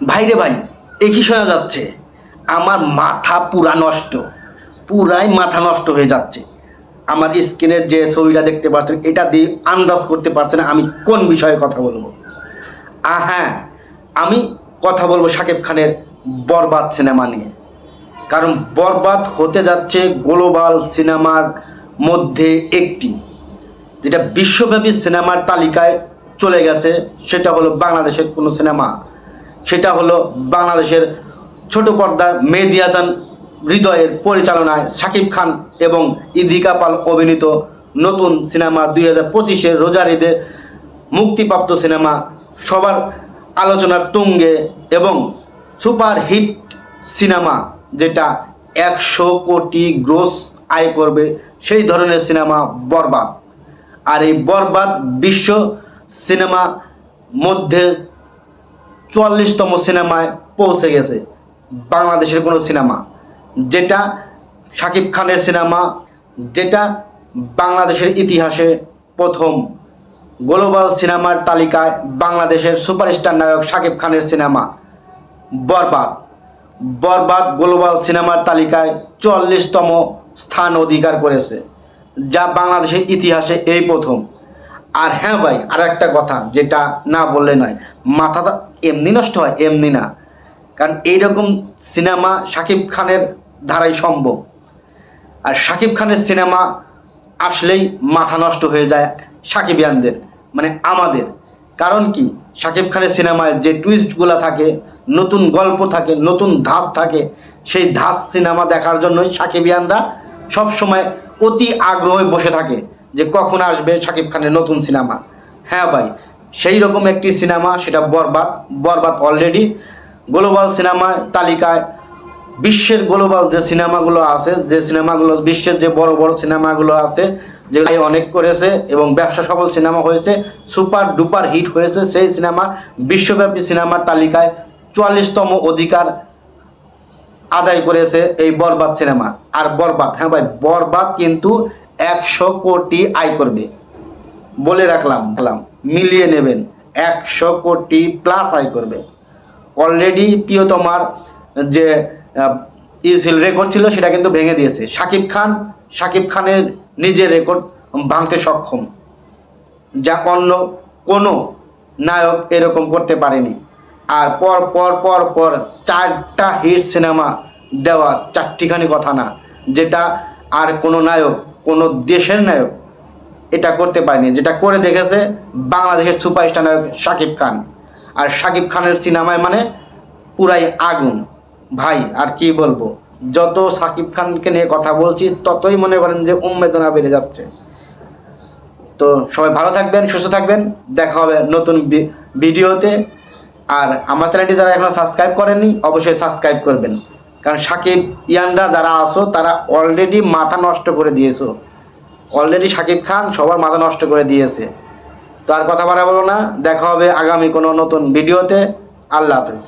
ভাইরে ভাই, একই শোনা যাচ্ছে। আমার মাথা পুরা নষ্ট, পুরাই মাথা নষ্ট হয়ে যাচ্ছে। আমার স্ক্রিনের যে ছবিটা দেখতে পাচ্ছেন, এটা দিয়ে আন্দাজ করতে পারছেন আমি কোন বিষয়ে কথা বলবো। হ্যাঁ, আমি কথা বলবো শাকিব খানের বরবাদ সিনেমা নিয়ে। কারণ বরবাদ হতে যাচ্ছে গ্লোবাল সিনেমার মধ্যে একটি, যেটা বিশ্বব্যাপী সিনেমার তালিকায় চলে গেছে। সেটা হলো বাংলাদেশের কোনো সিনেমা, সেটা হলো বাংলাদেশের ছোট পর্দার মেহেদী হাসান হৃদয়ের পরিচালনায় শাকিব খান এবং ইদিকা পাল অভিনীত নতুন সিনেমা 2025-এর রোজার ঈদে মুক্তিপ্রাপ্ত সিনেমা, সবার আলোচনার তুঙ্গে এবং সুপার হিট সিনেমা, যেটা 100 কোটি গ্রোস আয় করবে, সেই ধরনের সিনেমা বরবাদ। আর এই বরবাদ বিশ্ব সিনেমা মধ্যে 44তম সিনেমায় পৌঁছে গেছে। বাংলাদেশের কোনো সিনেমা, যেটা শাকিব খানের সিনেমা, যেটা বাংলাদেশের ইতিহাসে প্রথম গ্লোবাল সিনেমার তালিকায় বাংলাদেশের সুপারস্টার নায়ক শাকিব খানের সিনেমা বরবাদ। বরবাদ গ্লোবাল সিনেমার তালিকায় 44তম স্থান অধিকার করেছে, যা বাংলাদেশের ইতিহাসে এই প্রথম। আর হ্যাঁ ভাই, আর একটা কথা যেটা না বললে নয়, মাথাটা এমনি নষ্ট হয়, এমনি না। কারণ এইরকম সিনেমা শাকিব খানের ধারাই সম্ভব। আর শাকিব খানের সিনেমা আসলেই মাথা নষ্ট হয়ে যায় সাকিবিয়ানদের, মানে আমাদের। কারণ কি, শাকিব খানের সিনেমায় যে টুইস্টগুলো থাকে, নতুন গল্প থাকে, নতুন ধাঁচ থাকে, সেই ধাঁচ সিনেমা দেখার জন্যই সাকিবিয়ানরা সবসময় অতি আগ্রহে বসে থাকে যে কখন আসবে শাকিব খানের নতুন সিনেমা। হ্যাঁ ভাই, সেই রকম একটি সিনেমা, সেটা বরবাদ। বরবাদ অলরেডি গ্লোবাল সিনেমার তালিকায়, বিশ্বের গ্লোবাল যে সিনেমাগুলো আছে, যে সিনেমাগুলো বিশ্বের যে বড় বড় সিনেমাগুলো আছে, যেগুলো অনেক করেছে এবং ব্যবসা সফল সিনেমা হয়েছে, সুপার ডুপার হিট হয়েছে, সেই সিনেমা বিশ্বব্যাপী সিনেমার তালিকায় 44তম অধিকার আদায় করেছে এই বরবাদ সিনেমা। আর বরবাদ, হ্যাঁ ভাই, বরবাদ কিন্তু 100 কোটি আয় করবে, বলে রাখলাম, মিলিয়ে নেবেন, 100 কোটি প্লাস আয় করবে। অলরেডি প্রিয়তমার যে রেকর্ড ছিল সেটা কিন্তু ভেঙে দিয়েছে শাকিব খান। শাকিব খানের নিজের রেকর্ড ভাঙতে সক্ষম, যা অন্য কোনো নায়ক এরকম করতে পারেনি। আর পর পর পর পর 4টা হিট সিনেমা দেওয়া, 4টিখানি কথা না, যেটা আর কোনো নায়ক, কোনো দেশের নায়ক এটা করতে পারেনি। যেটা করে দেখেছে বাংলাদেশের সুপারস্টার নায়ক শাকিব খান। আর শাকিব খানের সিনেমায় মানে পুরাই আগুন ভাই। আর কি বলবো, যত শাকিব খানকে নিয়ে কথা বলছি ততই মনে করেন যে উন্মেদনা বেড়ে যাচ্ছে। তো সবাই ভালো থাকবেন, সুস্থ থাকবেন, দেখা হবে নতুন ভিডিওতে। আর আমার চ্যানেলটি যারা এখনো সাবস্ক্রাইব করেননি, অবশ্যই সাবস্ক্রাইব করবেন। কারণ শাকিব ইয়ানরা যারা আসো, তারা অলরেডি মাথা নষ্ট করে দিয়েছো। অলরেডি শাকিব খান সবার মাথা নষ্ট করে দিয়েছে। তো আর কথা বাড়াবো না, দেখা হবে আগামী কোনো নতুন ভিডিওতে। আল্লাহ হাফেজ।